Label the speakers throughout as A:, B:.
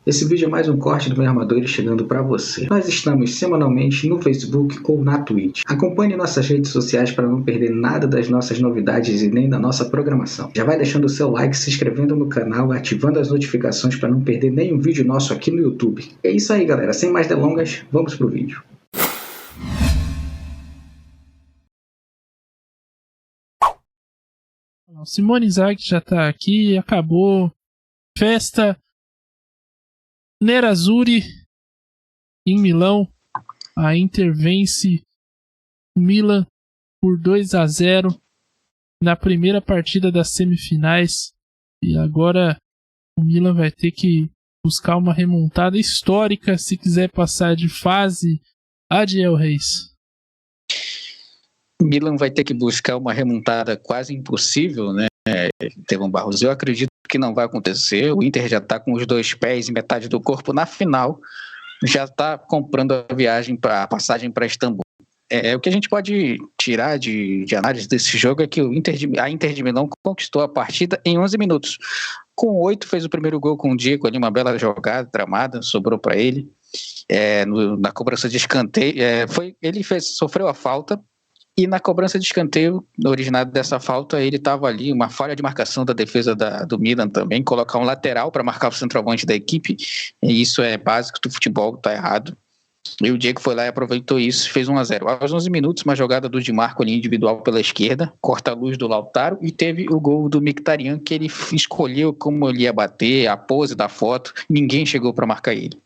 A: Esse vídeo é mais um corte do Meus Armadores chegando para você. Nós estamos semanalmente no Facebook ou na Twitch. Acompanhe nossas redes sociais para não perder nada das nossas novidades e nem da nossa programação. Já vai deixando o seu like, se inscrevendo no canal, ativando as notificações para não perder nenhum vídeo nosso aqui no YouTube. É isso aí, galera. Sem mais delongas, vamos pro vídeo.
B: Simone Inzaghi já tá aqui, acabou. Festa Nerazzurri em Milão. A Inter vence o Milan por 2-0 na primeira partida das semifinais. E agora o Milan vai ter que buscar uma remontada histórica se quiser passar de fase. Adiel Reis.
C: O Milan vai ter que buscar uma remontada quase impossível, né, Estevão Barros? Eu acredito que não vai acontecer. O Inter já está com os 2 pés e metade do corpo na final, já está comprando a passagem para Istambul. O que a gente pode tirar de análise desse jogo é que a Inter de Milão conquistou a partida em 11 minutos. Com 8 fez o primeiro gol com o Dzeko ali, uma bela jogada tramada, sobrou para ele. Na cobrança de escanteio, ele sofreu a falta. E na cobrança de escanteio, originado dessa falta, ele estava ali, uma falha de marcação da defesa do Milan também, colocar um lateral para marcar o centroavante da equipe, e isso é básico do futebol, está errado. E o Dzeko foi lá e aproveitou isso, fez 1-0. Aos 11 minutos, uma jogada do Di Marco ali individual pela esquerda, corta a luz do Lautaro, e teve o gol do Mkhitaryan, que ele escolheu como ele ia bater, a pose da foto, ninguém chegou para marcar ele.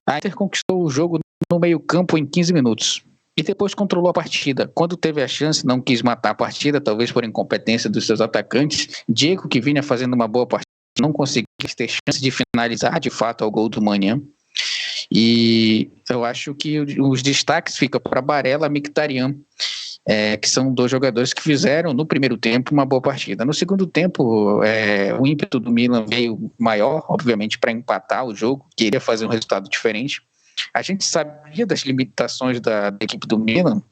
C: A Inter conquistou o jogo no meio-campo em 15 minutos. E depois controlou a partida. Quando teve a chance, não quis matar a partida, talvez por incompetência dos seus atacantes. Dzeko, que vinha fazendo uma boa partida, não conseguiu ter chance de finalizar de fato ao gol do Maignan. E eu acho que os destaques ficam para Barella e Mkhitaryan, que são 2 jogadores que fizeram no primeiro tempo uma boa partida. No segundo tempo, o ímpeto do Milan veio maior, obviamente, para empatar o jogo, queria fazer um resultado diferente. A gente sabia das limitações da equipe do Milan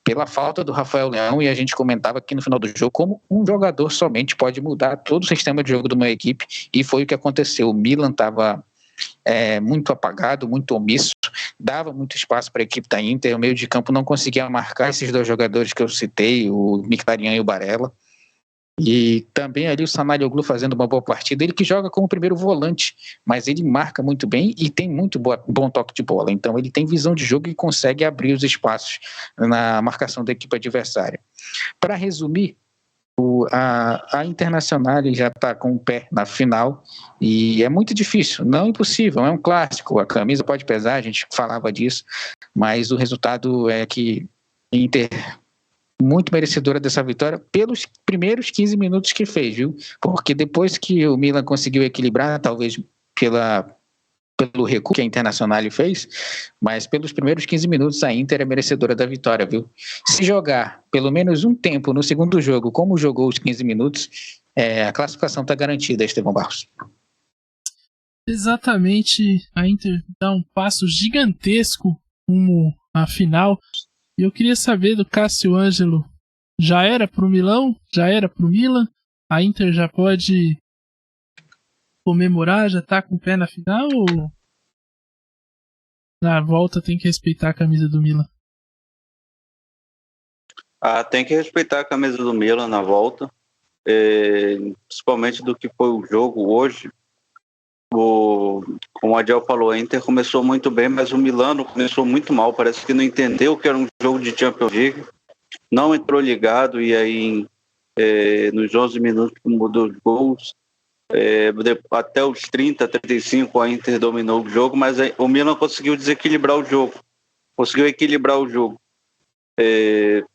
C: pela falta do Rafael Leão, e a gente comentava aqui no final do jogo como um jogador somente pode mudar todo o sistema de jogo de uma equipe, e foi o que aconteceu. O Milan estava muito apagado, muito omisso, dava muito espaço para a equipe da Inter, o meio de campo não conseguia marcar esses 2 jogadores que eu citei, o Mkhitaryan e o Barella. E também ali o Zaniolo fazendo uma boa partida, ele que joga como primeiro volante, mas ele marca muito bem e tem muito bom toque de bola, então ele tem visão de jogo e consegue abrir os espaços na marcação da equipe adversária. Para resumir, a Internacional já está com o pé na final e é muito difícil, não impossível, é um clássico, a camisa pode pesar, a gente falava disso, mas o resultado é que Inter muito merecedora dessa vitória pelos primeiros 15 minutos que fez, viu? Porque depois que o Milan conseguiu equilibrar, talvez pelo recuo que a Internacional fez, mas pelos primeiros 15 minutos a Inter é merecedora da vitória, viu? Se jogar pelo menos um tempo no segundo jogo, como jogou os 15 minutos, a classificação está garantida, Estevão Barros.
B: Exatamente, a Inter dá um passo gigantesco rumo à final. E eu queria saber do Cássio Ângelo, já era pro Milão? Já era pro Milan? A Inter já pode comemorar? Já tá com o pé na final? Ou na volta tem que respeitar a camisa do Milan?
D: Tem que respeitar a camisa do Milan na volta, principalmente do que foi o jogo hoje. Como o Adiel falou, a Inter começou muito bem, mas o Milano começou muito mal, parece que não entendeu que era um jogo de Champions League, não entrou ligado, e aí nos 11 minutos mudou os gols, até os 30, 35 a Inter dominou o jogo, mas o Milan conseguiu desequilibrar o jogo,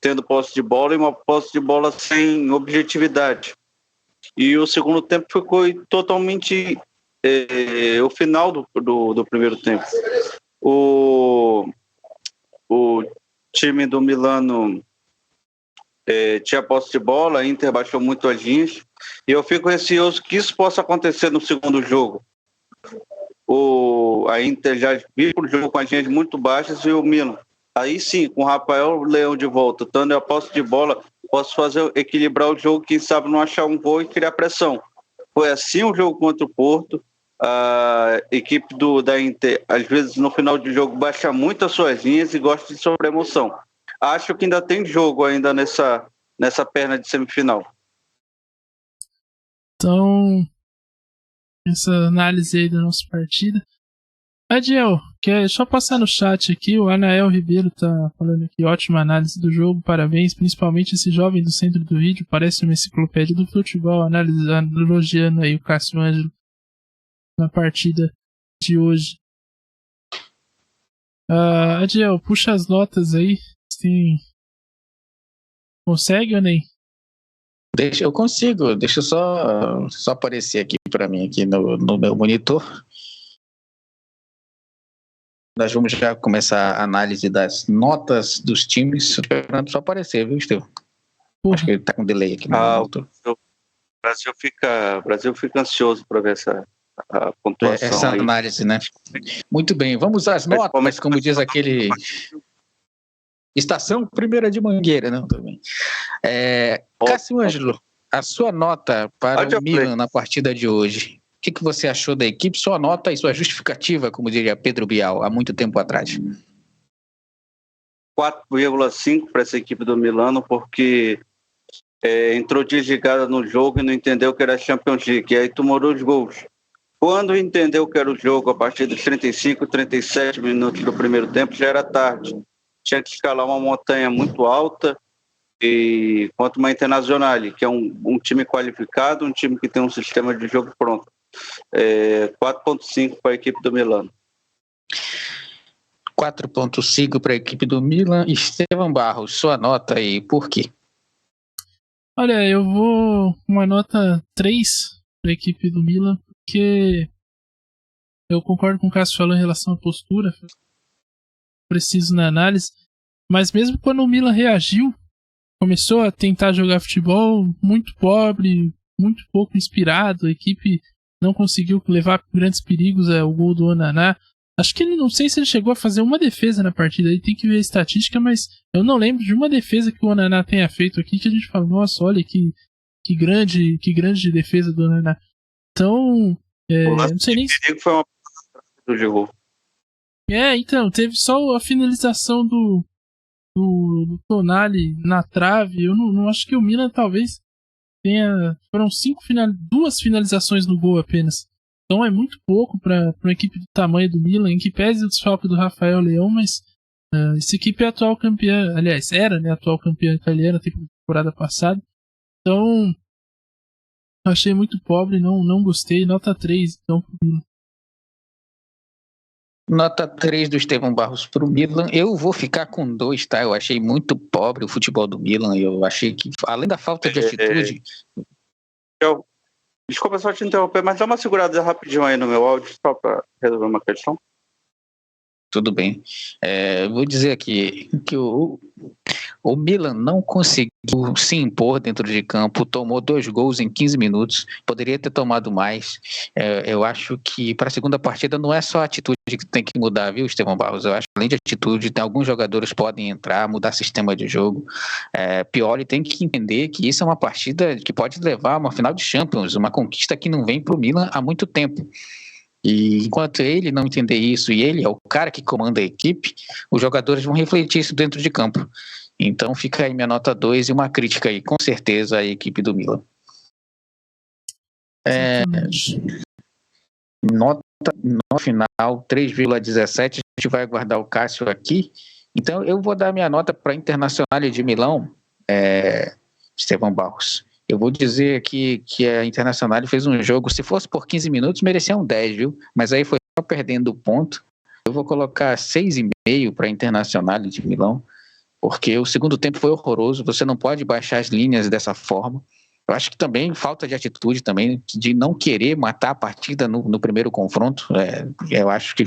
D: tendo posse de bola e uma posse de bola sem objetividade, e o segundo tempo ficou totalmente o final do primeiro tempo. O time do Milano tinha posse de bola, a Inter baixou muito as linhas, e eu fico receoso que isso possa acontecer no segundo jogo. A Inter já vive o jogo com as linhas muito baixas, e o Milan, aí sim, com o Rafael Leão de volta, dando a posse de bola, posso equilibrar o jogo, quem sabe não achar um gol e criar pressão. Foi assim o jogo contra o Porto, A equipe da Inter, às vezes no final de jogo, baixa muito as suas linhas e gosta de sobreemoção. Acho que ainda tem jogo ainda nessa perna de semifinal.
B: Então, essa análise aí da nossa partida. Adiel, quer só passar no chat aqui, o Anael Ribeiro tá falando aqui, ótima análise do jogo, parabéns, principalmente esse jovem do centro do vídeo, parece uma enciclopédia do futebol, analisando, elogiando aí o Cássio Ângelo na partida de hoje. Adiel, puxa as notas aí, sim. Consegue ou nem?
C: Eu consigo, deixa eu só aparecer aqui para mim aqui no meu monitor. Nós vamos já começar a análise das notas dos times. Esperando só aparecer, viu, Estevão? Acho que ele tá com delay aqui no monitor.
D: O Brasil fica ansioso para ver a pontuação.
C: Essa
D: aí.
C: Análise, né? Muito bem, vamos às notas, como diz aquele... Estação Primeira de Mangueira, não, também. Cássio Ângelo, a sua nota para o Milan na partida de hoje. O que você achou da equipe? Sua nota e sua justificativa, como diria Pedro Bial, há muito tempo atrás.
D: 4,5 para essa equipe do Milano, porque entrou desligada no jogo e não entendeu que era Champions League, e aí tomou 2 gols. Quando entendeu que era o jogo, a partir dos 35, 37 minutos do primeiro tempo, já era tarde. Tinha que escalar uma montanha muito alta, e contra uma Internacional, que é um time qualificado, um time que tem um sistema de jogo pronto. 4,5 para a equipe do Milano.
C: 4,5 para a equipe do Milan. Estevão Barros, sua nota aí, por quê?
B: Olha, eu vou uma nota 3 para a equipe do Milan, porque eu concordo com o Cássio falou em relação à postura, preciso na análise, mas mesmo quando o Milan reagiu, começou a tentar jogar futebol muito pobre, muito pouco inspirado, a equipe não conseguiu levar grandes perigos ao gol do Onaná. Acho que ele, não sei se ele chegou a fazer uma defesa na partida, ele tem que ver a estatística, mas eu não lembro de uma defesa que o Onaná tenha feito aqui que a gente fala, nossa, olha que grande defesa do Onaná. Então, não sei nem se...
D: Foi uma do jogo.
B: Então, teve só a finalização do Tonali na trave. Eu não acho que o Milan talvez tenha... Foram 2 finalizações no gol apenas. Então é muito pouco para uma equipe do tamanho do Milan, em que pese o desfalque do Rafael Leão, mas essa equipe é a atual campeã, aliás, era, né, a atual campeã italiana, temporada passada. Então, achei muito pobre, não gostei. Nota 3, então, pro Milan.
C: Nota 3 do Estevão Barros para o Milan. Eu vou ficar com 2, tá? Eu achei muito pobre o futebol do Milan. Eu achei que, além da falta de atitude...
D: Desculpa só te interromper, mas dá uma segurada rapidinho aí no meu áudio, só para resolver uma questão.
C: Tudo bem. Vou dizer aqui que o Milan não conseguiu se impor dentro de campo, tomou 2 gols em 15 minutos, poderia ter tomado mais. Eu acho que para a segunda partida não é só a atitude que tem que mudar, viu, Estevão Barros? Eu acho que além de atitude, tem alguns jogadores que podem entrar, mudar sistema de jogo. Pioli tem que entender que isso é uma partida que pode levar a uma final de Champions, uma conquista que não vem para o Milan há muito tempo. E enquanto ele não entender isso, e ele é o cara que comanda a equipe, os jogadores vão refletir isso dentro de campo. Então fica aí minha nota 2 e uma crítica aí, com certeza, à equipe do Milan. Nota no final, 3,17. A gente vai aguardar o Cássio aqui. Então eu vou dar minha nota para a Internacional de Milão, Estevão Barros. Eu vou dizer aqui que a Internacional fez um jogo, se fosse por 15 minutos, merecia um 10, viu? Mas aí foi só perdendo o ponto. Eu vou colocar 6,5 para a Internacional de Milão, porque o segundo tempo foi horroroso, você não pode baixar as linhas dessa forma. Eu acho que também falta de atitude também, de não querer matar a partida no primeiro confronto. Eu acho que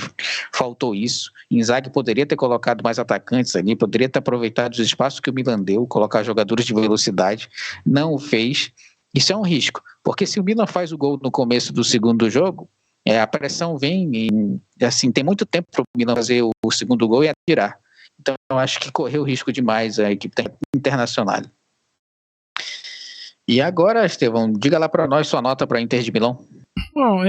C: faltou isso. Inzaghi poderia ter colocado mais atacantes ali, poderia ter aproveitado os espaços que o Milan deu, colocar jogadores de velocidade. Não o fez. Isso é um risco, porque se o Milan faz o gol no começo do segundo jogo, a pressão vem e assim, tem muito tempo para o Milan fazer o segundo gol e atirar. Então eu acho que correu risco demais a equipe Internacional. E agora, Estevão, diga lá para nós sua nota para a Inter de Milão.
B: Bom,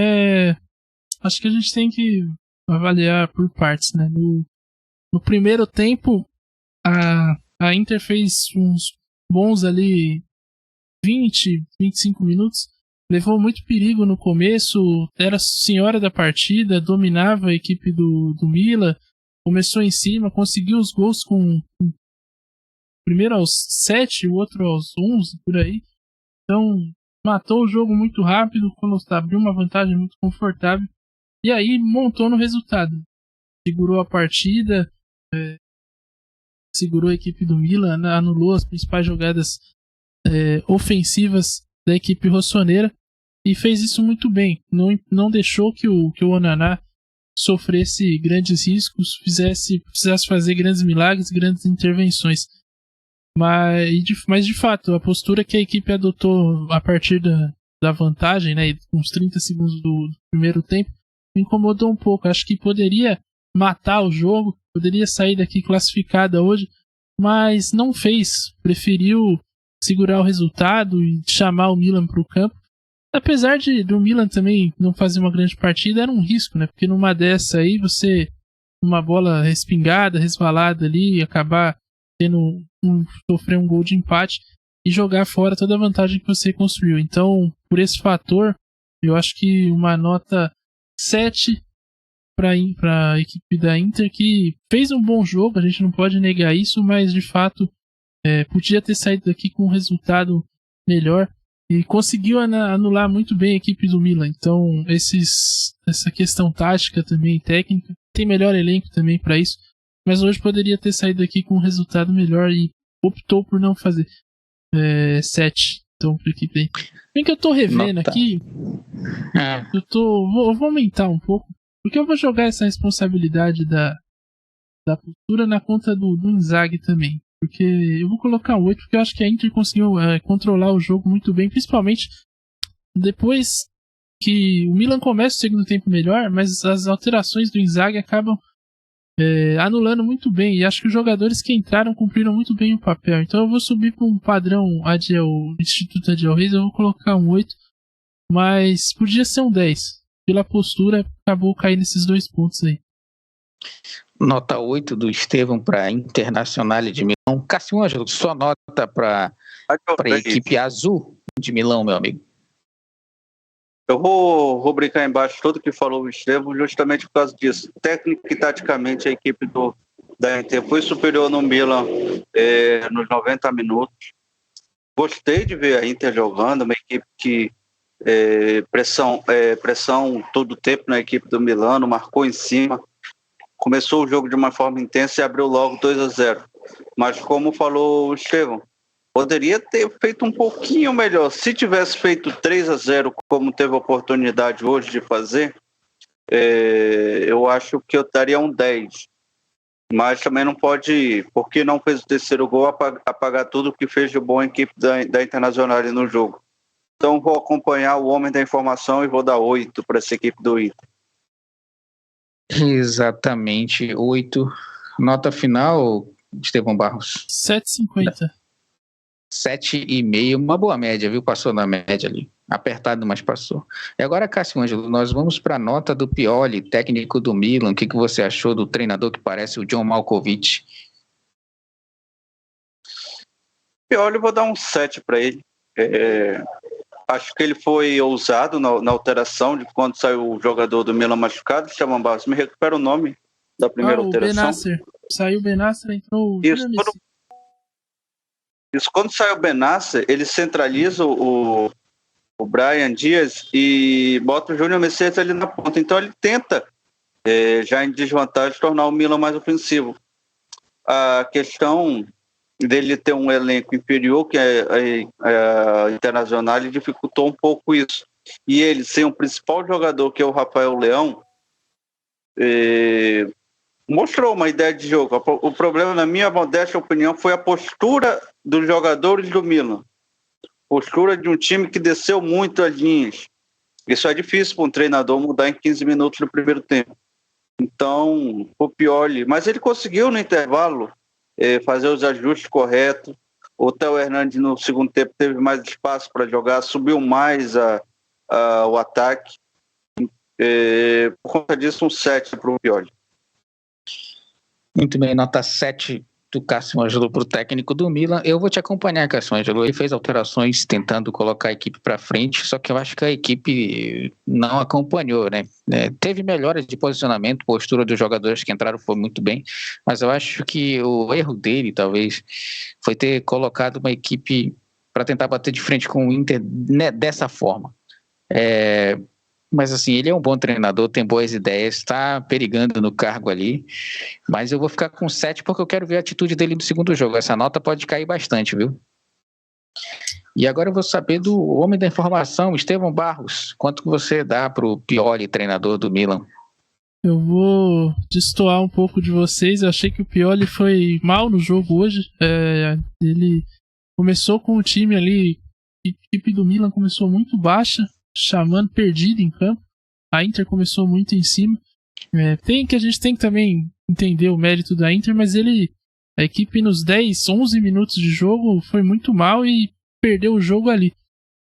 B: acho que a gente tem que avaliar por partes, né? No primeiro tempo, a Inter fez uns bons ali 20, 25 minutos. Levou muito perigo no começo, era senhora da partida, dominava a equipe do Milan, começou em cima, conseguiu os gols com primeiro aos 7, o outro aos 11, por aí. Então, matou o jogo muito rápido, abriu uma vantagem muito confortável, e aí montou no resultado. Segurou a partida, segurou a equipe do Milan, anulou as principais jogadas ofensivas da equipe rossoneira, e fez isso muito bem. Não deixou que o Onana sofresse grandes riscos, precisasse fazer grandes milagres, grandes intervenções. Mas de fato, a postura que a equipe adotou a partir da vantagem, né, uns 30 segundos do primeiro tempo, me incomodou um pouco. Acho que poderia matar o jogo, poderia sair daqui classificada hoje, mas não fez. Preferiu segurar o resultado e chamar o Milan para o campo. Apesar do Milan também não fazer uma grande partida, era um risco, né? Porque numa dessa aí, uma bola respingada, resvalada ali, acabar sofrer um gol de empate e jogar fora toda a vantagem que você construiu. Então, por esse fator, eu acho que uma nota 7 para a equipe da Inter, que fez um bom jogo, a gente não pode negar isso, mas de fato podia ter saído daqui com um resultado melhor. E conseguiu anular muito bem a equipe do Milan. Então, essa questão tática também, técnica, tem melhor elenco também para isso. Mas hoje poderia ter saído aqui com um resultado melhor e optou por não fazer 7. Então, para a equipe aí. Bem que eu tô revendo aqui, eu vou aumentar um pouco, porque eu vou jogar essa responsabilidade da postura na conta do Inzaghi também. Porque eu vou colocar 8, porque eu acho que a Inter conseguiu controlar o jogo muito bem, principalmente depois que o Milan começa o segundo tempo melhor, mas as alterações do Inzaghi acabam anulando muito bem, e acho que os jogadores que entraram cumpriram muito bem o papel. Então eu vou subir para um padrão Instituto Adiel Reis, eu vou colocar um 8, mas podia ser um 10. Pela postura, acabou caindo esses 2 pontos aí.
C: Nota 8 do Estevão para a Internacional de Milão. Cássio Ângelo, sua nota para a equipe azul de Milão, meu amigo.
D: Eu vou rubricar embaixo tudo que falou o Estevão, justamente por causa disso. Técnica e taticamente, a equipe da Inter foi superior no Milan nos 90 minutos. Gostei de ver a Inter jogando, uma equipe que pressão todo o tempo na equipe do Milano, marcou em cima. Começou o jogo de uma forma intensa e abriu logo 2-0. Mas como falou o Estevão, poderia ter feito um pouquinho melhor. Se tivesse feito 3-0, como teve a oportunidade hoje de fazer, eu acho que eu daria um 10. Mas também não pode, porque não fez o terceiro gol, apagar tudo que fez de bom a equipe da Internacional no jogo. Então vou acompanhar o homem da informação e vou dar 8 para essa equipe do Inter.
C: Exatamente, 8. Nota final, Estevão Barros?
B: 7,50.
C: 7,5, uma boa média, viu? Passou na média ali. Apertado, mas passou. E agora, Cássio Ângelo, nós vamos para a nota do Pioli, técnico do Milan. O que você achou do treinador que parece o John Malkovich?
D: Pioli, eu vou dar um 7 para ele. Acho que ele foi ousado na alteração de quando saiu o jogador do Milan machucado. Chama Barros, me recupera o nome da primeira alteração.
B: O Benasser. Saiu o Benasser, entrou o
D: Isso, quando saiu o Benasser, ele centraliza o Brahim Dias e bota o Júnior Messias ali na ponta. Então ele tenta, já em desvantagem, tornar o Milan mais ofensivo. A questão dele ter um elenco inferior, que a Internacional, dificultou um pouco isso. E ele, sem o principal jogador, que é o Rafael Leão, mostrou uma ideia de jogo. O problema, na minha modesta opinião, foi a postura dos jogadores do Milan. Postura de um time que desceu muito as linhas. Isso é difícil para um treinador mudar em 15 minutos no primeiro tempo. Então, o Pioli... Mas ele conseguiu, no intervalo, fazer os ajustes corretos. O Theo Hernandes, no segundo tempo, teve mais espaço para jogar, subiu mais o ataque. Por conta disso, um 7 para o Pioli.
C: Muito bem, nota 7 do Cássio Ângelo para o técnico do Milan. Eu vou te acompanhar, Cássio Ângelo. Ele fez alterações tentando colocar a equipe para frente, só que eu acho que a equipe não acompanhou, né? Teve melhoras de posicionamento, postura dos jogadores que entraram foi muito bem, mas eu acho que o erro dele, talvez, foi ter colocado uma equipe para tentar bater de frente com o Inter, né, dessa forma. Mas assim, ele é um bom treinador, tem boas ideias, está perigando no cargo ali, mas eu vou ficar com 7 porque eu quero ver a atitude dele no segundo jogo. Essa nota pode cair bastante, viu? E agora eu vou saber do homem da informação, Estevão Barros. Quanto que você dá para o Pioli, treinador do Milan?
B: Eu vou destoar um pouco de vocês. Eu achei que o Pioli foi mal no jogo hoje. Ele começou com o time ali, a equipe do Milan começou muito baixa, chamando perdido em campo. A Inter começou muito em cima. A gente tem que também entender o mérito da Inter, mas a equipe nos 10, 11 minutos de jogo foi muito mal e perdeu o jogo ali.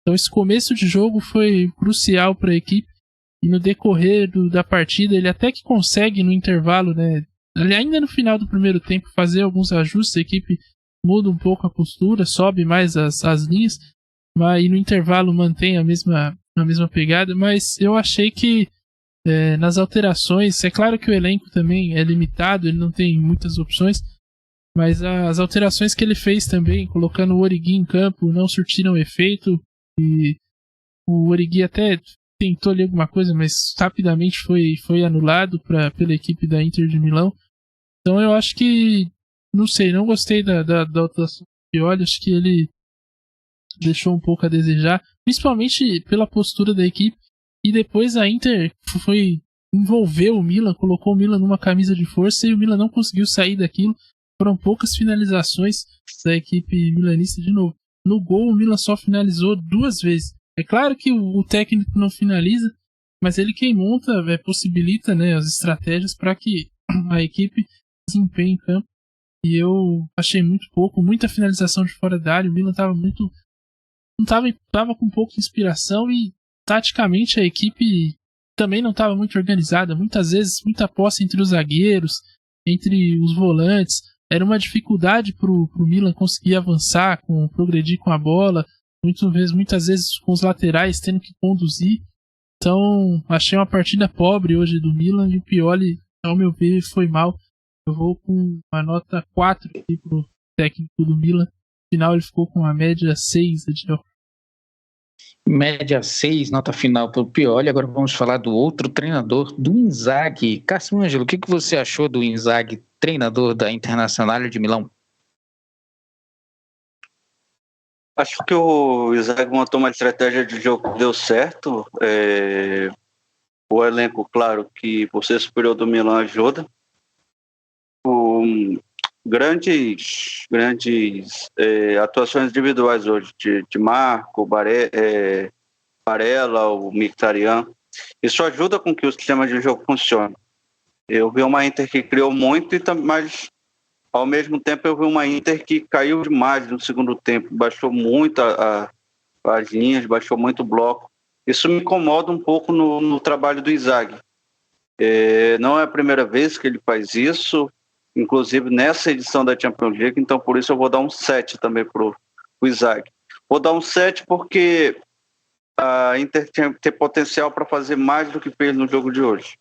B: Então esse começo de jogo foi crucial para a equipe e no decorrer da partida ele até que consegue no intervalo, né, ainda no final do primeiro tempo, fazer alguns ajustes. A equipe muda um pouco a postura, sobe mais as linhas, mas no intervalo mantém a mesma pegada, mas eu achei que nas alterações, é claro que o elenco também é limitado, ele não tem muitas opções, mas as alterações que ele fez também, colocando o Origi em campo, não surtiram efeito, e o Origi até tentou ali alguma coisa, mas rapidamente foi anulado pela equipe da Inter de Milão. Então eu acho que, não sei, não gostei da atuação do Pioli, acho que ele deixou um pouco a desejar, principalmente pela postura da equipe. E depois a Inter envolveu o Milan, colocou o Milan numa camisa de força e o Milan não conseguiu sair daquilo. Foram poucas finalizações da equipe milanista de novo. No gol o Milan só finalizou 2 vezes. É claro que o técnico não finaliza, mas ele quem monta possibilita, né, as estratégias para que a equipe desempenhe em campo. E eu achei muito pouco, muita finalização de fora da área. O Milan estava com pouca inspiração e taticamente a equipe também não estava muito organizada. Muitas vezes, muita posse entre os zagueiros, entre os volantes. Era uma dificuldade para o Milan conseguir avançar, progredir com a bola. Muitas vezes com os laterais tendo que conduzir. Então, achei uma partida pobre hoje do Milan e o Pioli, ao meu ver, foi mal. Eu vou com uma nota 4 aqui para o técnico do Milan. No final ele ficou com uma média 6, Edil.
C: Média 6, nota final para o Pioli. Agora vamos falar do outro treinador, do Inzaghi. Cássio Ângelo, o que você achou do Inzaghi, treinador da Internazionale de Milão?
D: Acho que o Inzaghi montou uma estratégia de jogo que deu certo. O elenco, claro, que por ser superior do Milan ajuda. Grandes atuações individuais hoje de Marco, Barella, o Mkhitaryan. Isso ajuda com que o sistema de jogo funcione. Eu vi uma Inter que criou muito, mas ao mesmo tempo eu vi uma Inter que caiu demais no segundo tempo, baixou muito as linhas, baixou muito o bloco. Isso me incomoda um pouco no trabalho do Inzaghi. Não é a primeira vez que ele faz isso, inclusive nessa edição da Champions League, então por isso eu vou dar um 7 também para o Inzaghi. Vou dar um 7 porque a Inter tem potencial para fazer mais do que fez no jogo de hoje.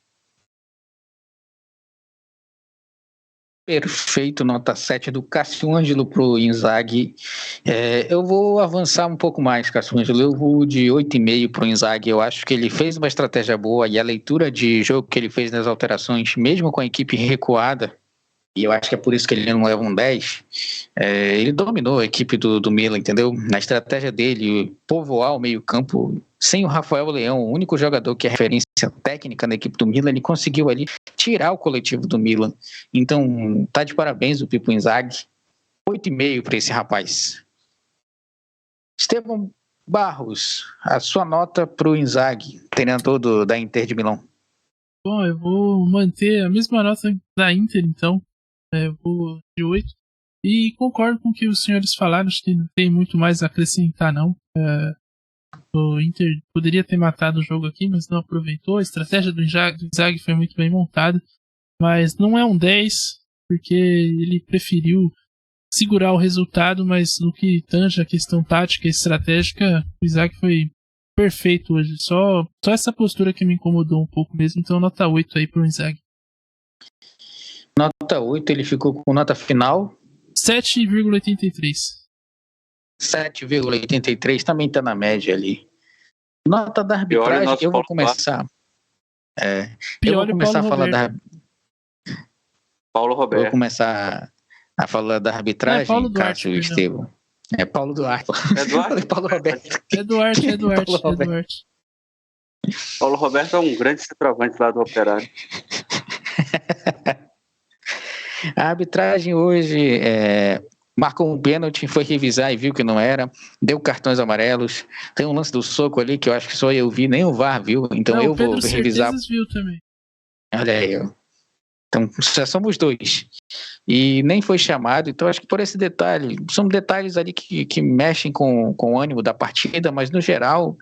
C: Perfeito, nota 7 do Cássio Ângelo para o Inzaghi. Eu vou avançar um pouco mais, Cássio Ângelo. Eu vou de 8,5 para o Inzaghi. Eu acho que ele fez uma estratégia boa e a leitura de jogo que ele fez nas alterações, mesmo com a equipe recuada, e eu acho que é por isso que ele não leva um 10, ele dominou a equipe do Milan, entendeu? Na estratégia dele, povoar o meio-campo, sem o Rafael Leão, o único jogador que é referência técnica na equipe do Milan, ele conseguiu ali tirar o coletivo do Milan. Então, tá de parabéns o Pippo Inzaghi. 8,5 para esse rapaz. Estevão Barros, a sua nota para o Inzaghi, treinador da Inter de Milão.
B: Bom, eu vou manter a mesma nota da Inter, então. Eu vou de 8. E concordo com o que os senhores falaram, acho que não tem muito mais a acrescentar, não. O Inter poderia ter matado o jogo aqui, mas não aproveitou. A estratégia do Inzaghi foi muito bem montada, mas não é um 10, porque ele preferiu segurar o resultado, mas no que tange a questão tática e estratégica, o Inzaghi foi perfeito hoje. Só essa postura que me incomodou um pouco mesmo, então nota 8 aí pro Inzaghi.
C: Nota 8, ele ficou com nota final
B: 7,83.
C: 7,83, também tá na média ali. Nota da arbitragem, eu vou começar. Eu vou começar a falar da
D: Paulo Roberto.
C: Vou começar a falar da arbitragem, Cássio e Estevão. É Paulo Duarte.
D: É Duarte?
C: Paulo Roberto.
B: É Duarte.
D: Paulo Roberto é um grande centroavante lá do Operário.
C: A arbitragem hoje marcou um pênalti, foi revisar e viu que não era, deu cartões amarelos, tem um lance do soco ali que eu acho que só eu vi, nem o VAR viu, então eu vou revisar.
B: O Pedro viu também.
C: Olha aí, então já somos dois. E nem foi chamado, então acho que por esse detalhe, são detalhes ali que mexem com o ânimo da partida, mas no geral,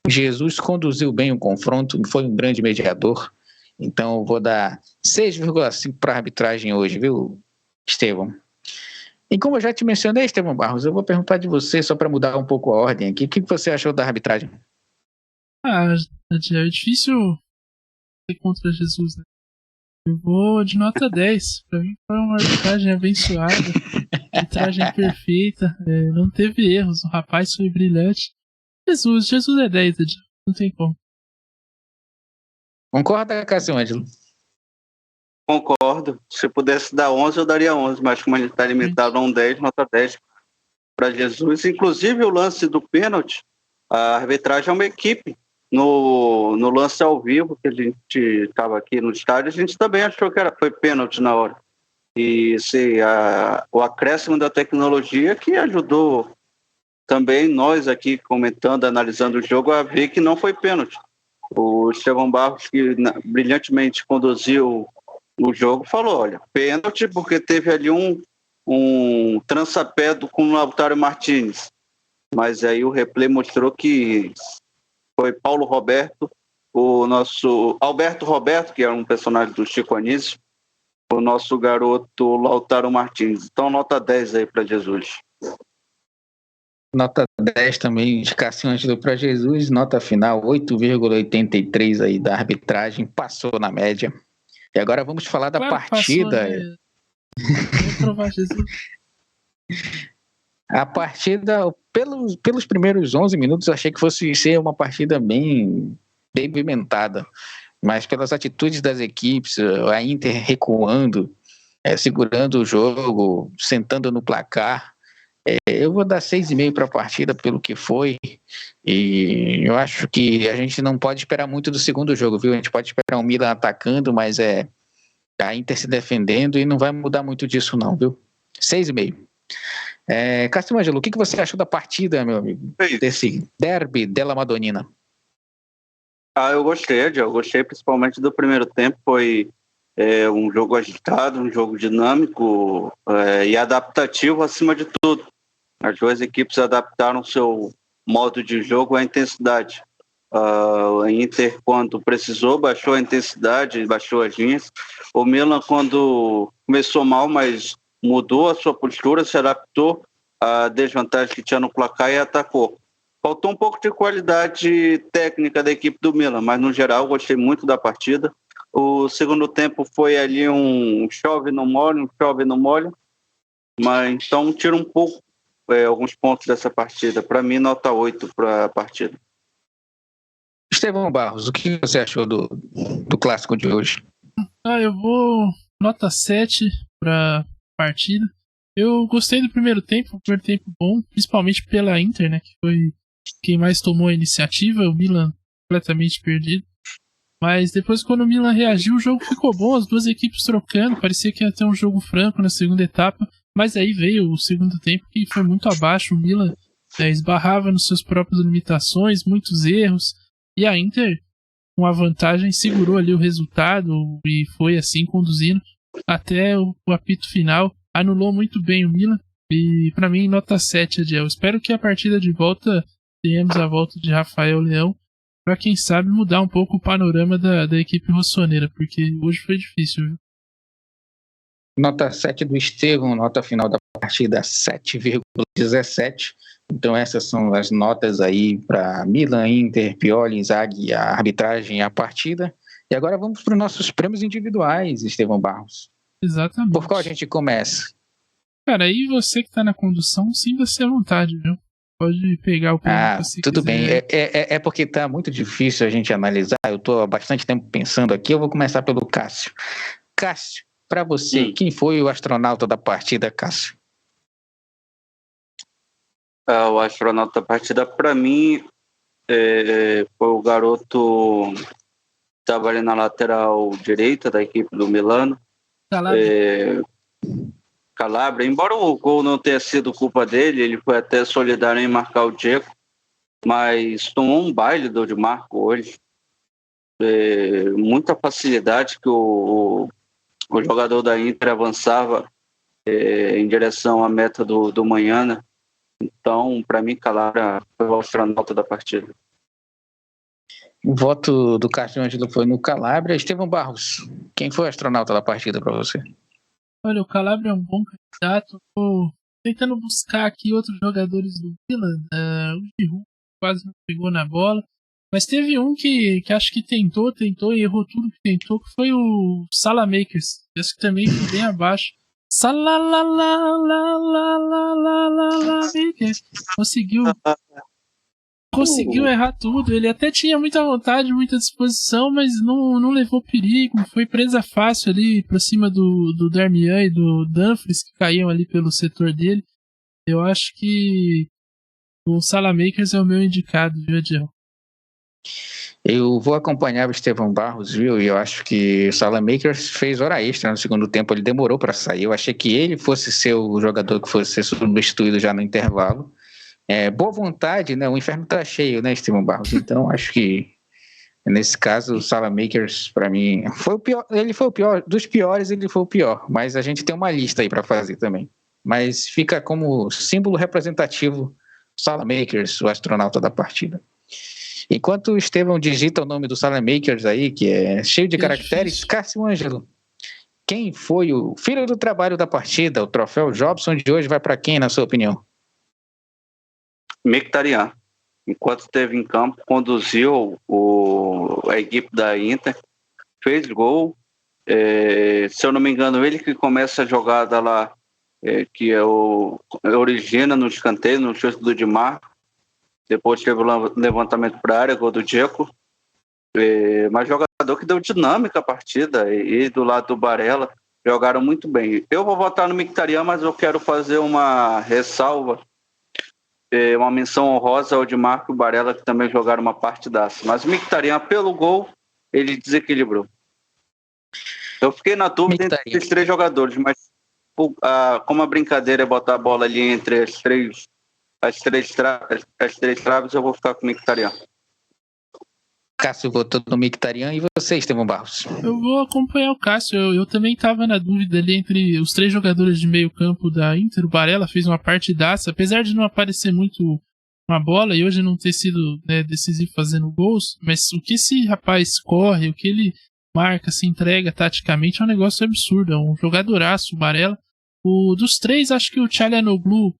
C: Jesus conduziu bem o confronto, foi um grande mediador, então eu vou dar 6,5 para a arbitragem hoje, viu, Estevão? E como eu já te mencionei, Estevão Barros, eu vou perguntar de você, só para mudar um pouco a ordem aqui, o que você achou da arbitragem?
B: É difícil ser contra Jesus, né? Eu vou de nota 10. Pra mim foi uma arbitragem abençoada, arbitragem perfeita, não teve erros, o rapaz foi brilhante. Jesus é 10, não tem como.
C: Concorda, Cássio Ângelo?
D: Concordo. Se pudesse dar 11, eu daria 11, mas como a gente está limitado a um 10, nota 10 para Jesus. Inclusive o lance do pênalti, a arbitragem é uma equipe. No lance ao vivo, que a gente estava aqui no estádio, a gente também achou que foi pênalti na hora. E o acréscimo da tecnologia que ajudou também nós aqui comentando, analisando o jogo, a ver que não foi pênalti. O Estevão Barros, que brilhantemente conduziu o jogo, falou, olha, pênalti porque teve ali um trançapé com o Lautaro Martínez. Mas aí o replay mostrou que foi Paulo Roberto, o nosso Alberto Roberto, que é um personagem do Chico Anísio, o nosso garoto Lautaro Martins. Então, nota 10 aí para Jesus.
C: Nota 10 também de Cássio Ângelo para Jesus, nota final 8,83 aí da arbitragem, passou na média. E agora vamos falar da partida.
B: Passou, né? Vou provar Jesus.
C: A partida, pelos primeiros 11 minutos, eu achei que fosse ser uma partida bem pimentada, mas pelas atitudes das equipes, a Inter recuando, segurando o jogo, sentando no placar, eu vou dar 6,5 para a partida pelo que foi, e eu acho que a gente não pode esperar muito do segundo jogo, viu? A gente pode esperar o Milan atacando, mas a Inter se defendendo e não vai mudar muito disso não, viu? 6,5. Cássio Ângelo, o que você achou da partida, meu amigo? Desse derby della Madonnina?
D: Eu gostei principalmente do primeiro tempo, foi um jogo agitado, um jogo dinâmico e adaptativo acima de tudo. As duas equipes adaptaram seu modo de jogo à intensidade. A Inter, quando precisou, baixou a intensidade, baixou as linhas. O Milan, quando começou mal, mas mudou a sua postura, se adaptou à desvantagem que tinha no placar e atacou. Faltou um pouco de qualidade técnica da equipe do Milan, mas no geral gostei muito da partida. O segundo tempo foi ali um chove não molha, mas então tira um pouco alguns pontos dessa partida. Para mim, nota 8 para a partida.
C: Estevão Barros, o que você achou do clássico de hoje?
B: Eu vou nota 7 para partida. Eu gostei do primeiro tempo bom, principalmente pela Inter, né, que foi quem mais tomou a iniciativa, o Milan completamente perdido. Mas depois, quando o Milan reagiu, o jogo ficou bom, as duas equipes trocando, parecia que ia ter um jogo franco na segunda etapa, mas aí veio o segundo tempo que foi muito abaixo, o Milan esbarrava nas suas próprias limitações, muitos erros, e a Inter, com a vantagem, segurou ali o resultado e foi assim conduzindo até o apito final, anulou muito bem o Milan, e pra mim nota 7, Adiel. Espero que a partida de volta tenhamos a volta de Rafael Leão, para quem sabe mudar um pouco o panorama da equipe rossoneira, porque hoje foi difícil, viu?
C: Nota 7 do Estevão, nota final da partida 7,17. Então essas são as notas aí para Milan, Inter, Pioli, Inzaghi, a arbitragem e a partida. E agora vamos para os nossos prêmios individuais, Estevão Barros.
B: Exatamente.
C: Por qual a gente começa?
B: Cara, aí você que tá na condução, sinta-se à vontade, viu? Pode pegar o prêmio que você
C: tudo
B: quiser.
C: bem. É porque tá muito difícil a gente analisar. Eu tô há bastante tempo pensando aqui. Eu vou começar pelo Cássio. Cássio, para você, quem foi o astronauta da partida, Cássio?
D: O astronauta da partida, para mim, foi o garoto que estava ali na lateral direita da equipe do Milano. Calabria. Embora o gol não tenha sido culpa dele, ele foi até solidário em marcar o Dzeko, mas tomou um baile do Di Marco hoje. Muita facilidade que o jogador da Inter avançava em direção à meta do Manhana. Então, para mim, Calabria foi o astronauta da partida.
C: O voto do Cássio Ângelo foi no Calabria. Estevão Barros, quem foi o astronauta da partida para você?
B: Olha, o Calabria é um bom candidato. Tô tentando buscar aqui outros jogadores do Milan. O Giroud quase não pegou na bola. Mas teve um que acho que tentou e errou tudo que tentou, que foi o Salamakers. Esse que também foi bem abaixo. Makers. Conseguiu errar tudo. Ele até tinha muita vontade, muita disposição, mas não levou perigo. Foi presa fácil ali pra cima do Darmian e do Dumfries, que caíam ali pelo setor dele. Eu acho que o Salamakers é o meu indicado, viu, Adiel?
C: Eu vou acompanhar o Estevão Barros, viu? E eu acho que o Salamakers fez hora extra no segundo tempo. Ele demorou para sair. Eu achei que ele fosse ser o jogador que fosse ser substituído já no intervalo. Boa vontade, né? O inferno tá cheio, né, Estevão Barros? Então, acho que nesse caso, o Salamakers, para mim, foi o pior. Ele foi o pior. Dos piores, ele foi o pior. Mas a gente tem uma lista aí para fazer também. Mas fica como símbolo representativo Salamakers, o astronauta da partida. Enquanto o Estevão digita o nome do Salamakers aí, que é cheio de caracteres, Cássio Ângelo, quem foi o filho do trabalho da partida? O troféu Jobson de hoje vai para quem, na sua opinião?
D: Mkhitaryan, enquanto esteve em campo, conduziu a equipe da Inter, fez gol. Se eu não me engano, ele que começa a jogada lá, que origina no escanteio, no chute do Di Marco. Depois teve o levantamento para a área, gol do Dzeko. Mas jogador que deu dinâmica à partida, e do lado do Barella jogaram muito bem. Eu vou votar no Mkhitaryan, mas eu quero fazer uma ressalva, uma menção honrosa ao Di Marco e o Barella, que também jogaram uma partidaça. Mas o Mkhitaryan, pelo gol, ele desequilibrou. Eu fiquei na dúvida entre esses três jogadores, mas como a brincadeira é botar a bola ali entre as três traves, eu vou ficar com o Mkhitaryan.
C: Cássio votou no Mkhitaryan. E você, Estevão Barros?
B: Eu vou acompanhar o Cássio. Eu também estava na dúvida ali entre os três jogadores de meio campo da Inter. O Barella fez uma partidaça, apesar de não aparecer muito uma bola e hoje não ter sido, né, decisivo fazendo gols, mas o que esse rapaz corre, o que ele marca, se entrega taticamente é um negócio absurdo. É um jogadoraço, o Barella. Dos três, acho que o Çalhanoğlu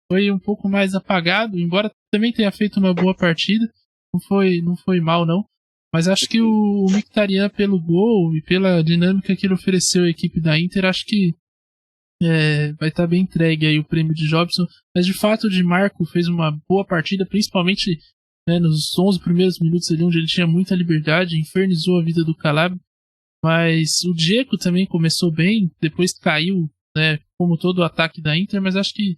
B: foi um pouco mais apagado, embora também tenha feito uma boa partida. Não foi mal, não. Mas acho que o Mkhitaryan, pelo gol e pela dinâmica que ele ofereceu à equipe da Inter, acho que vai estar bem entregue aí o prêmio de Jobson. Mas de fato o Di Marco fez uma boa partida, principalmente, né, nos 11 primeiros minutos ali, onde ele tinha muita liberdade, infernizou a vida do Calabria. Mas o Dzeko também começou bem, depois caiu, né, como todo o ataque da Inter, mas acho que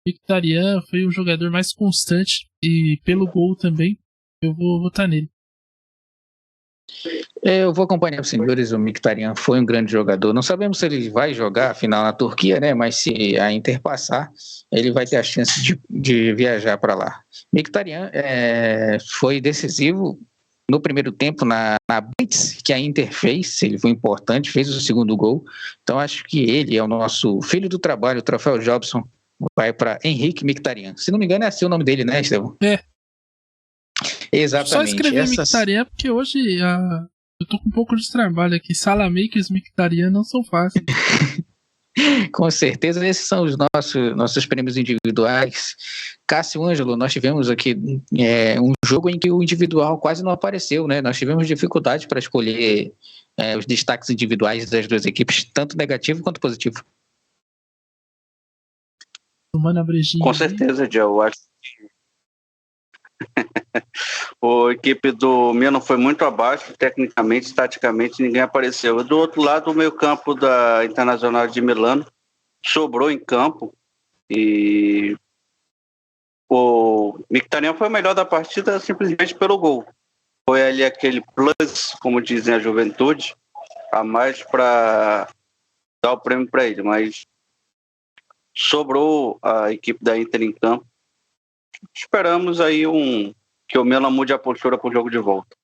B: o Mkhitaryan foi o jogador mais constante e pelo gol também eu vou votar nele.
C: Eu vou acompanhar os senhores. O Mkhitaryan foi um grande jogador. Não sabemos se ele vai jogar a final na Turquia, né? Mas se a Inter passar, ele vai ter a chance de viajar para lá. Mkhitaryan foi decisivo no primeiro tempo na blitz que a Inter fez. Ele foi importante, fez o segundo gol. Então acho que ele é o nosso filho do trabalho. O troféu Jobson vai para Henrique Mkhitaryan. Se não me engano é assim o nome dele, né, Estevão? Exatamente.
B: Só escrever Mkhitaryan porque hoje eu tô com um pouco de trabalho aqui. Salamakers Mkhitaryan não são fáceis.
C: Com certeza, esses são os nossos prêmios individuais. Cássio Ângelo, nós tivemos aqui um jogo em que o individual quase não apareceu, né? Nós tivemos dificuldade para escolher os destaques individuais das duas equipes, tanto negativo quanto positivo.
B: Tomando a brejinha.
D: Com certeza, Joe. Eu acho que a equipe do Milan foi muito abaixo, tecnicamente, taticamente, ninguém apareceu. Do outro lado, o meio-campo da Internacional de Milano sobrou em campo e o Mkhitaryan foi o melhor da partida simplesmente pelo gol. Foi ali aquele plus, como dizem a juventude, a mais para dar o prêmio para ele, mas sobrou a equipe da Inter em campo. Esperamos aí que o Milan mude a postura para o jogo de volta.